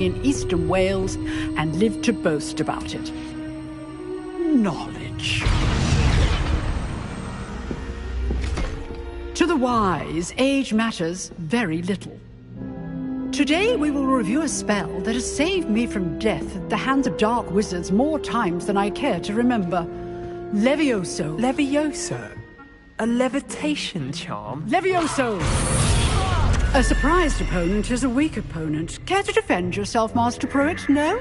in eastern Wales and live to boast about it. Knowledge. To the wise, age matters very little. Today we will review a spell that has saved me from death at the hands of dark wizards more times than I care to remember. Levioso. Levioso? A levitation charm? Levioso! A surprised opponent is a weak opponent. Care to defend yourself, Master Pruitt? No?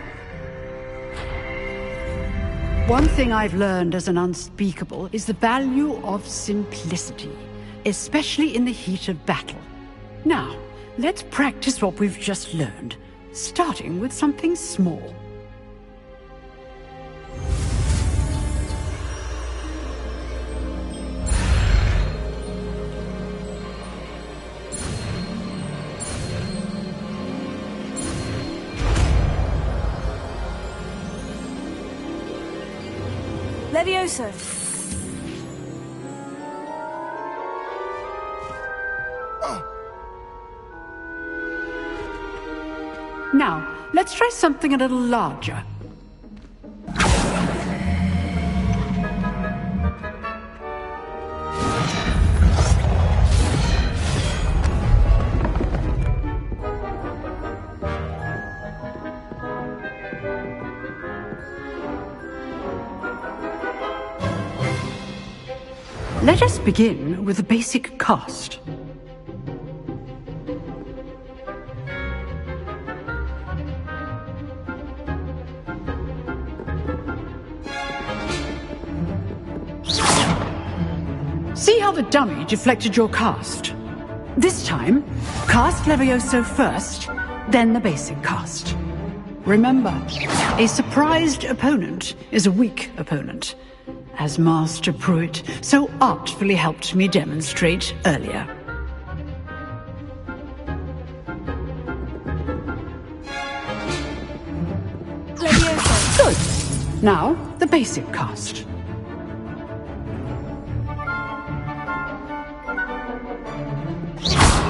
One thing I've learned as an unspeakable is the value of simplicity, especially in the heat of battle. Now, let's practice what we've just learned, starting with something small. Levioso. Now, let's try something a little larger. Let us begin with the basic cast. See how the dummy deflected your cast? This time, cast Levioso first, then the basic cast. Remember, a surprised opponent is a weak opponent, as Master Pruitt so artfully helped me demonstrate earlier. Levioso. Good. Now, the basic cast.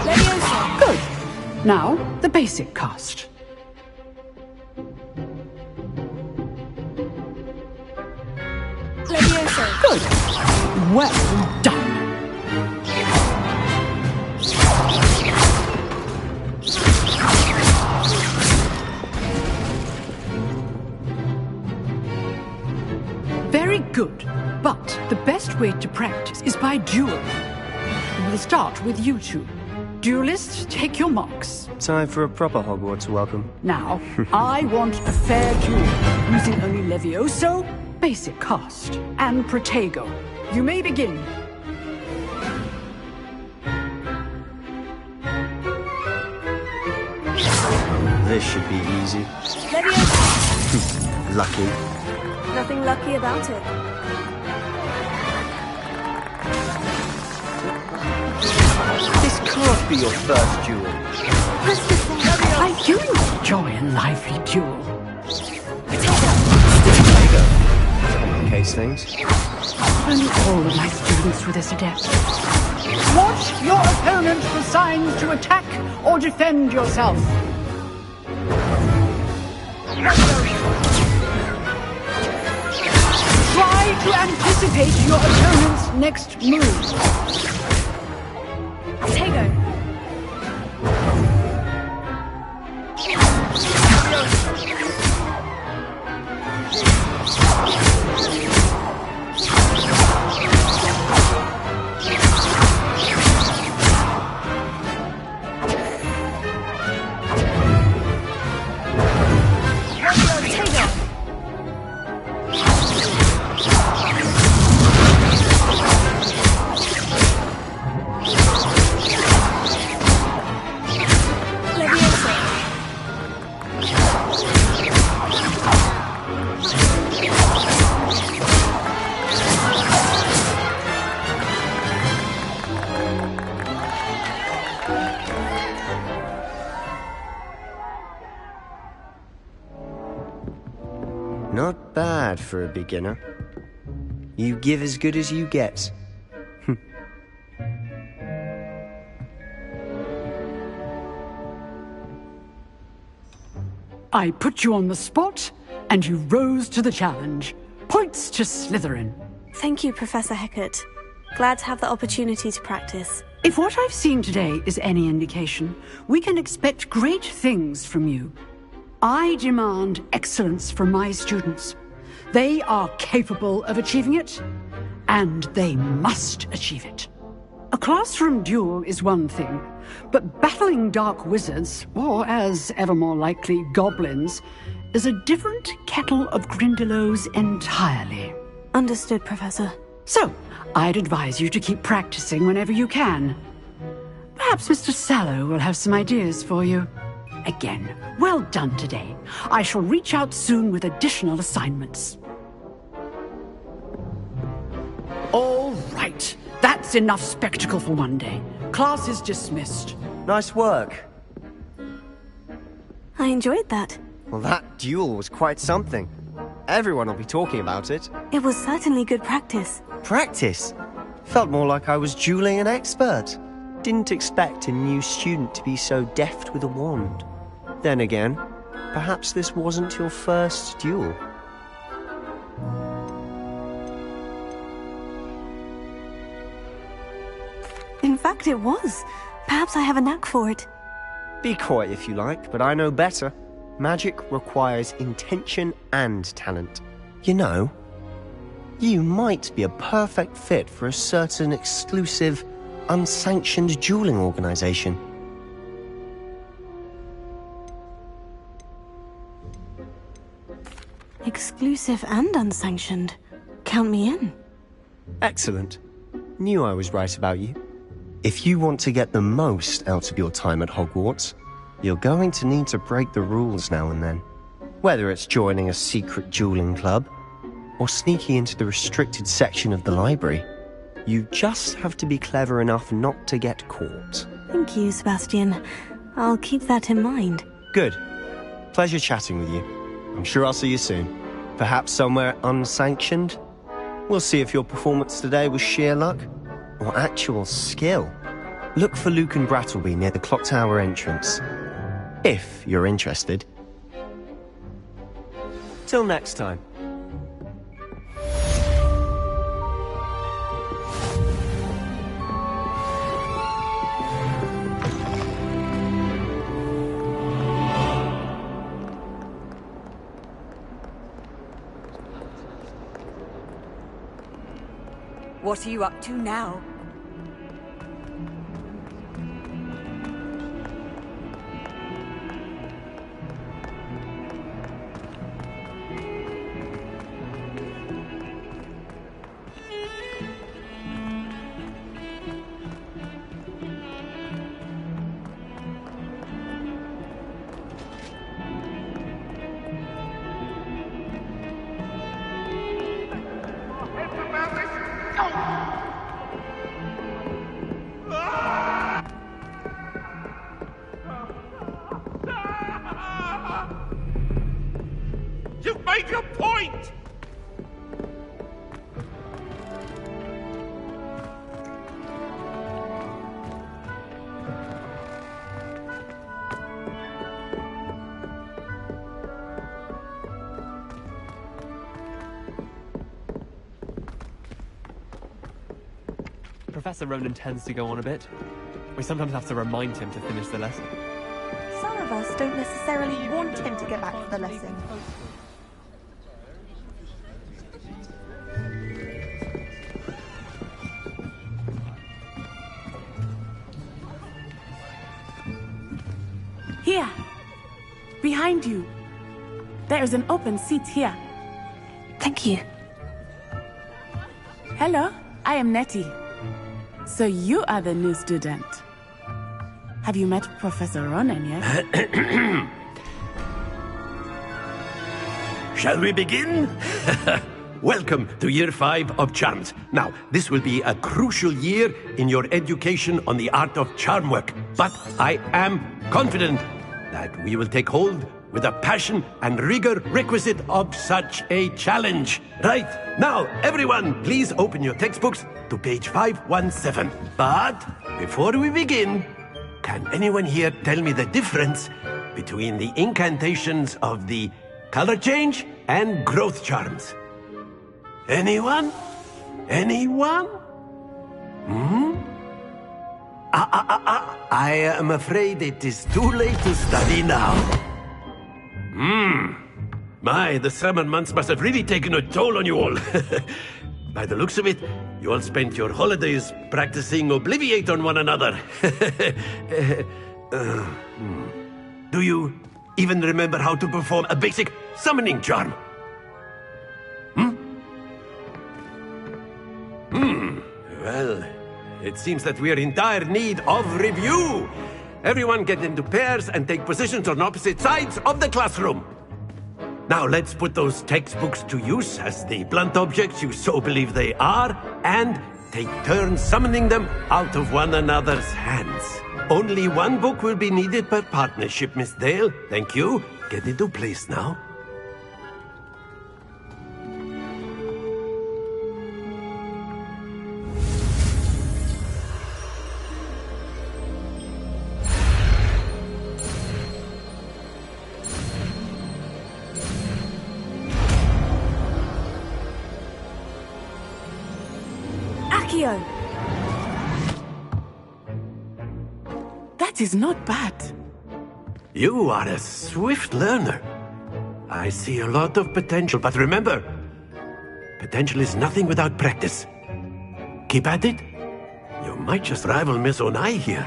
Levioso. Good. Now, the basic cast. Levioso. Good. Well done. Very good. But the best way to practice is by duel. We'll start with you two. Duelists, take your marks. Time for a proper Hogwarts welcome. Now, I want a fair duel, using only Levioso, basic cast, and Protego. You may begin. This should be easy. Levioso. Lucky. Nothing lucky about it. This can't be your first duel. I do enjoy a lively duel. Case things. Only all of my students were this adept. Watch your opponent for signs to attack or defend yourself. Try to anticipate your opponent's next move. Protego. Not bad for a beginner. You give as good as you get. I put you on the spot, and you rose to the challenge. Points to Slytherin. Thank you, Professor Hecat. Glad to have the opportunity to practice. If what I've seen today is any indication, we can expect great things from you. I demand excellence from my students. They are capable of achieving it, and they must achieve it. A classroom duel is one thing, but battling dark wizards, or as ever more likely, goblins, is a different kettle of Grindylows entirely. Understood, Professor. So, I'd advise you to keep practicing whenever you can. Perhaps Mr. Sallow will have some ideas for you. Again, well done today. I shall reach out soon with additional assignments. All right. That's enough spectacle for one day. Class is dismissed. Nice work. I enjoyed that. Well, that duel was quite something. Everyone will be talking about it. It was certainly good practice. Practice? Felt more like I was dueling an expert. Didn't expect a new student to be so deft with a wand. Then again, perhaps this wasn't your first duel. In fact, it was. Perhaps I have a knack for it. Be coy if you like, but I know better. Magic requires intention and talent. You know, you might be a perfect fit for a certain exclusive, unsanctioned dueling organization. Exclusive and unsanctioned. Count me in. Excellent. Knew I was right about you. If you want to get the most out of your time at Hogwarts, you're going to need to break the rules now and then. Whether it's joining a secret dueling club, or sneaking into the restricted section of the library, you just have to be clever enough not to get caught. Thank you, Sebastian. I'll keep that in mind. Good. Pleasure chatting with you. I'm sure I'll see you soon. Perhaps somewhere unsanctioned? We'll see if your performance today was sheer luck or actual skill. Look for Luke and Brattleby near the clock tower entrance, if you're interested. Till next time. What are you up to now? You've made your point! Professor Ronan tends to go on a bit. We sometimes have to remind him to finish the lesson. Some of us don't necessarily want him to get back to the lesson. Here, behind you. There is an open seat here. Thank you. Hello, I am Nettie. So you are the new student. Have you met Professor Ronan yet? Shall we begin? Welcome to Year 5 of Charms. Now, this will be a crucial year in your education on the art of charm work. But I am confident that we will take hold with the passion and rigor requisite of such a challenge. Right, now, everyone, please open your textbooks to page 517. But before we begin, can anyone here tell me the difference between the incantations of the color change and growth charms. Anyone? Anyone? I am afraid it is too late to study now. My, the summer months must have really taken a toll on you all. By the looks of it, you all spent your holidays practicing Obliviate on one another. Do you even remember how to perform a basic summoning charm? Well, it seems that we are in dire need of review. Everyone get into pairs and take positions on opposite sides of the classroom. Now let's put those textbooks to use as the blunt objects you so believe they are, and take turns summoning them out of one another's hands. Only one book will be needed per partnership, Miss Dale. Thank you. Get into place now. Accio! That is not bad. You are a swift learner. I see a lot of potential, but remember, potential is nothing without practice. Keep at it. You might just rival Miss Onai here.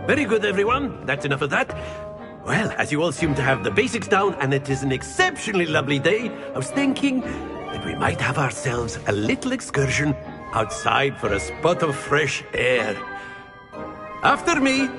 Very good, everyone. That's enough of that. Well, as you all seem to have the basics down, and it is an exceptionally lovely day, I was thinking that we might have ourselves a little excursion outside for a spot of fresh air. After me.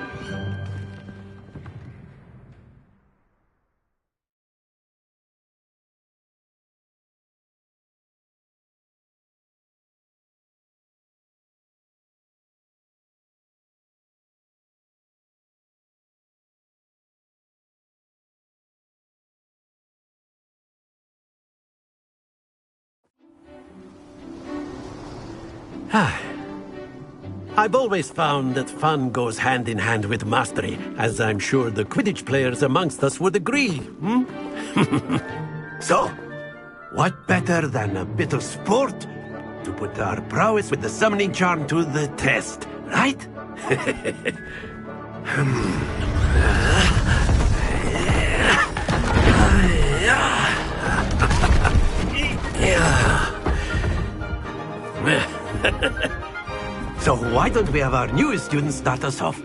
I've always found that fun goes hand in hand with mastery, as I'm sure the Quidditch players amongst us would agree. So, what better than a bit of sport to put our prowess with the summoning charm to the test, right? So why don't we have our newest student start us off?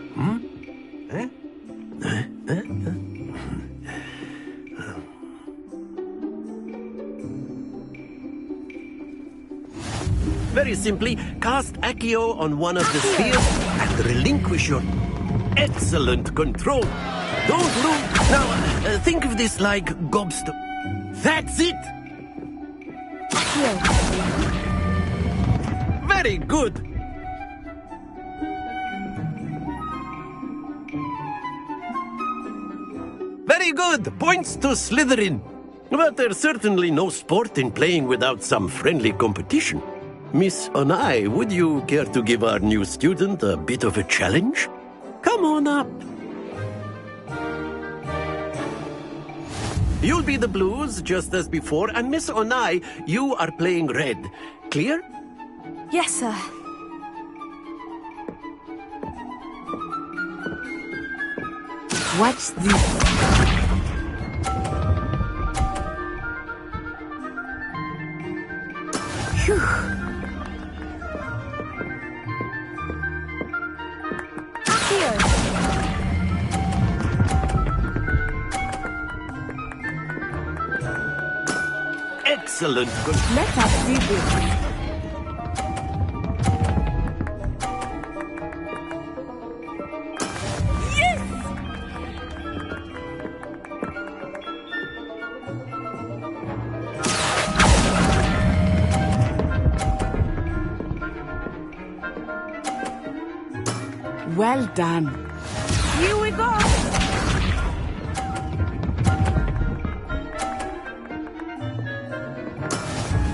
Very simply, cast Accio on one of the spheres and relinquish your excellent control. Don't lose. Now, think of this like gobstone. That's it! Very good. Very good. Points to Slytherin. But there's certainly no sport in playing without some friendly competition. Miss Onai, would you care to give our new student a bit of a challenge? Come on up. You'll be the blues, just as before, and Miss Onai, you are playing red. Clear? Yes, sir. Watch this. Phew. Excellent. Good. Let us see this. Well done. Here we go!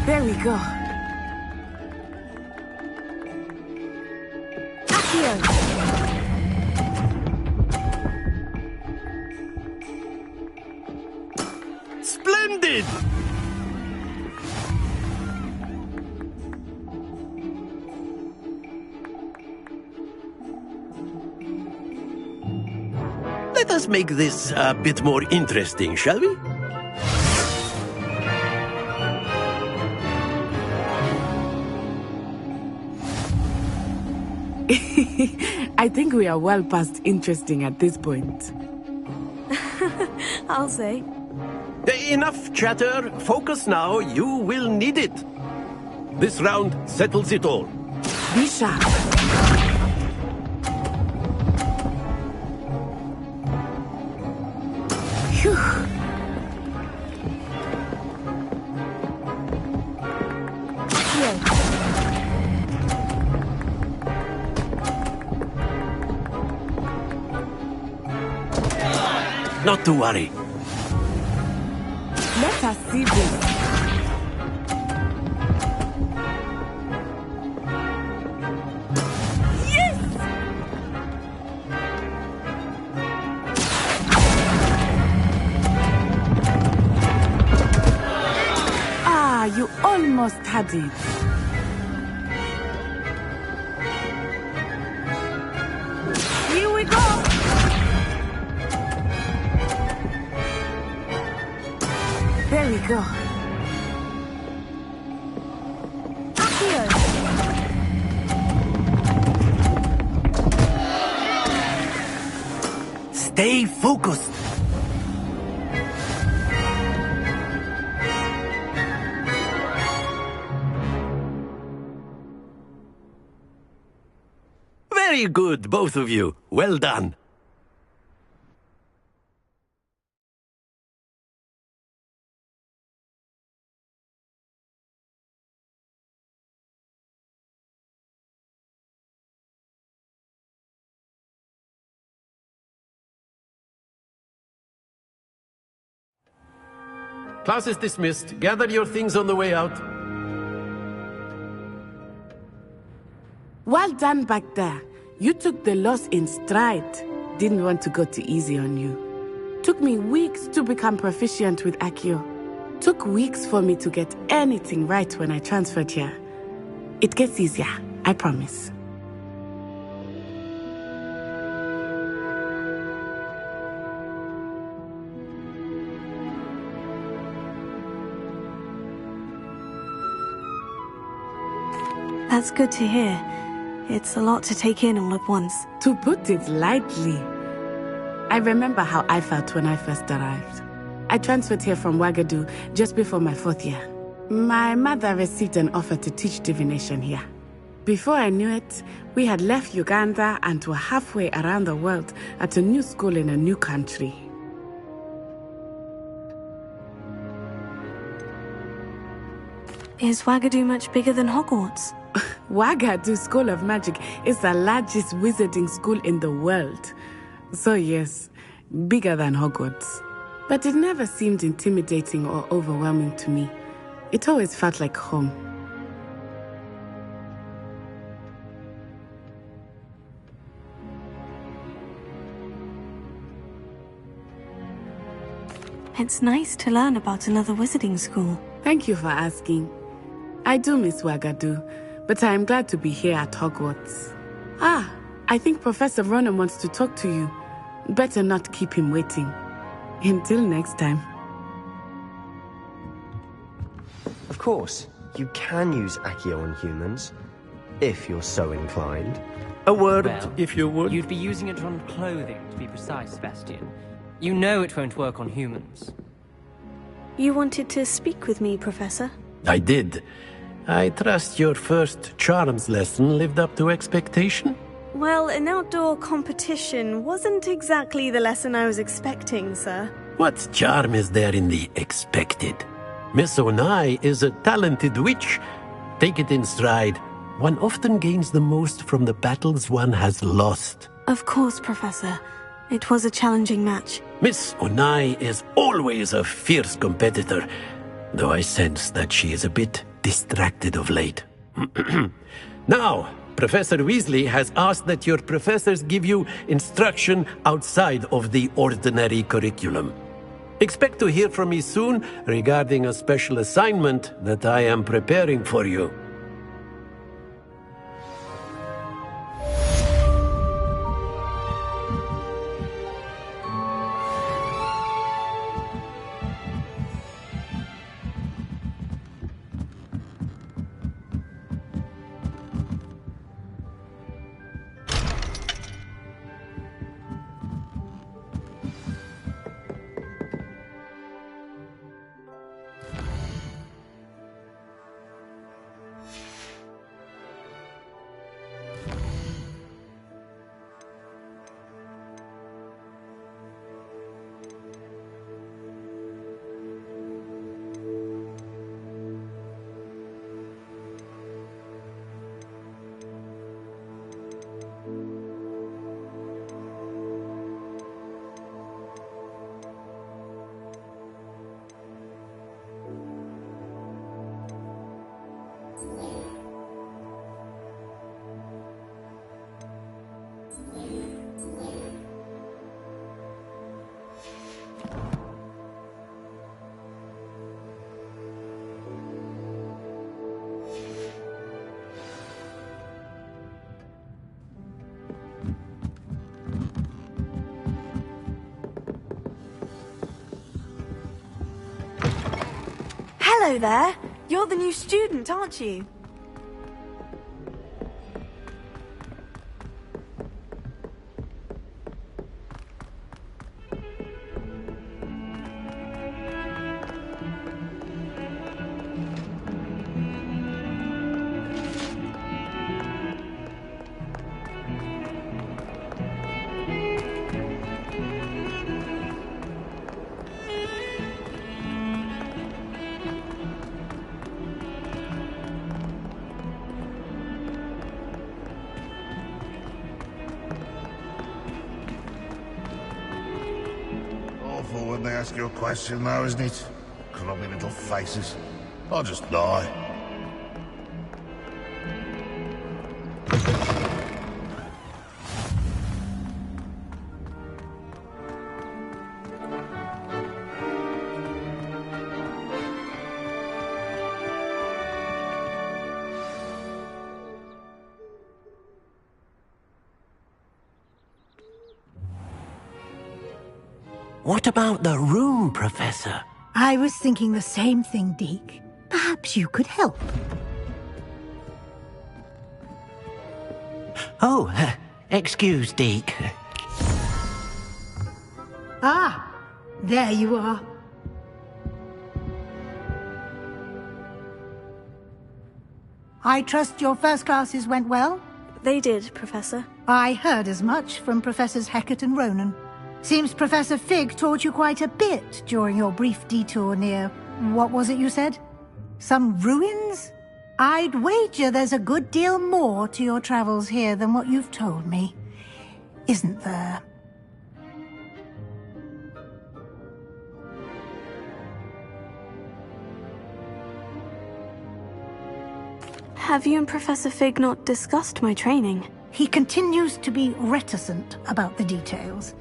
There we go. Accio! Splendid! Let us make this a bit more interesting, shall we? I think we are well past interesting at this point. I'll say. Enough chatter. Focus now. You will need it. This round settles it all. Be sharp. Phew. Not to worry. Let us see this. Yes! Ah, you almost had it. Here we go. There we go. Accio! Stay focused. Very good, both of you. Well done. Class is dismissed. Gather your things on the way out. Well done back there. You took the loss in stride. Didn't want to go too easy on you. Took me weeks to become proficient with Accio. Took weeks for me to get anything right when I transferred here. It gets easier, I promise. That's good to hear. It's a lot to take in all at once. To put it lightly, I remember how I felt when I first arrived. I transferred here from Ouagadougou just before my 4th year. My mother received an offer to teach divination here. Before I knew it, we had left Uganda and were halfway around the world at a new school in a new country. Is Ouagadougou much bigger than Hogwarts? Ouagadougou School of Magic is the largest wizarding school in the world. So yes, bigger than Hogwarts. But it never seemed intimidating or overwhelming to me. It always felt like home. It's nice to learn about another wizarding school. Thank you for asking. I do miss Ouagadougou, but I am glad to be here at Hogwarts. Ah, I think Professor Ronan wants to talk to you. Better not keep him waiting. Until next time. Of course, you can use Accio on humans, if you're so inclined. A word, Well, if you would. You'd be using it on clothing, to be precise, Sebastian. You know it won't work on humans. You wanted to speak with me, Professor? I did. I trust your first charms lesson lived up to expectation? Well, an outdoor competition wasn't exactly the lesson I was expecting, sir. What charm is there in the expected? Miss Onai is a talented witch. Take it in stride. One often gains the most from the battles one has lost. Of course, Professor. It was a challenging match. Miss Onai is always a fierce competitor, though I sense that she is a bit distracted of late. Now, Professor Weasley has asked that your professors give you instruction outside of the ordinary curriculum. Expect to hear from me soon regarding a special assignment that I am preparing for you. Hello there. You're the new student, aren't you? Awful when they ask you a question, though, isn't it? Grubby little faces. I'll just die. What about the room, Professor? I was thinking the same thing, Deke. Perhaps you could help. Oh, excuse, Deke. Ah, there you are. I trust your first classes went well? They did, Professor. I heard as much from Professors Hecat and Ronan. Seems Professor Fig taught you quite a bit during your brief detour near... what was it you said? Some ruins? I'd wager there's a good deal more to your travels here than what you've told me. Isn't there? Have you and Professor Fig not discussed my training? He continues to be reticent about the details,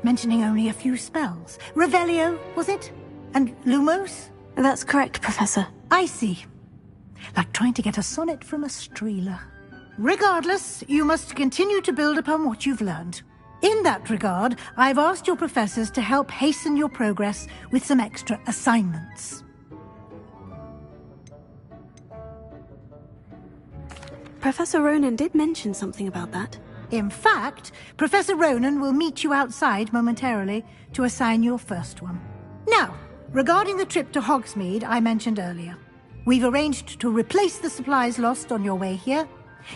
mentioning only a few spells. Revelio, was it? And Lumos? That's correct, Professor. I see. Like trying to get a sonnet from a streeler. Regardless, you must continue to build upon what you've learned. In that regard, I've asked your professors to help hasten your progress with some extra assignments. Professor Ronan did mention something about that. In fact, Professor Ronan will meet you outside momentarily to assign your first one. Now, regarding the trip to Hogsmeade I mentioned earlier, we've arranged to replace the supplies lost on your way here,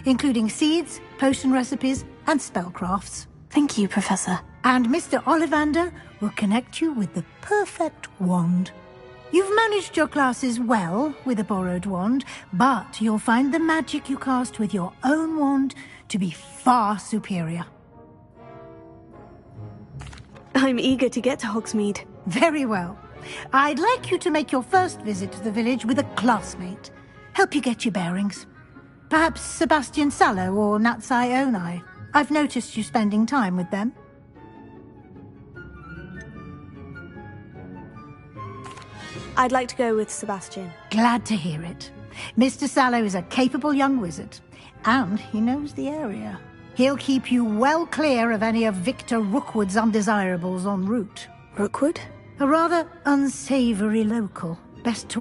including seeds, potion recipes, and spellcrafts. Thank you, Professor. And Mr. Ollivander will connect you with the perfect wand. You've managed your classes well with a borrowed wand, but you'll find the magic you cast with your own wand to be far superior. I'm eager to get to Hogsmeade. Very well. I'd like you to make your first visit to the village with a classmate. Help you get your bearings. Perhaps Sebastian Sallow or Natsai Onai. I've noticed you spending time with them. I'd like to go with Sebastian. Glad to hear it. Mr. Sallow is a capable young wizard, and he knows the area. He'll keep you well clear of any of Victor Rookwood's undesirables en route. Rookwood? A rather unsavory local. Best to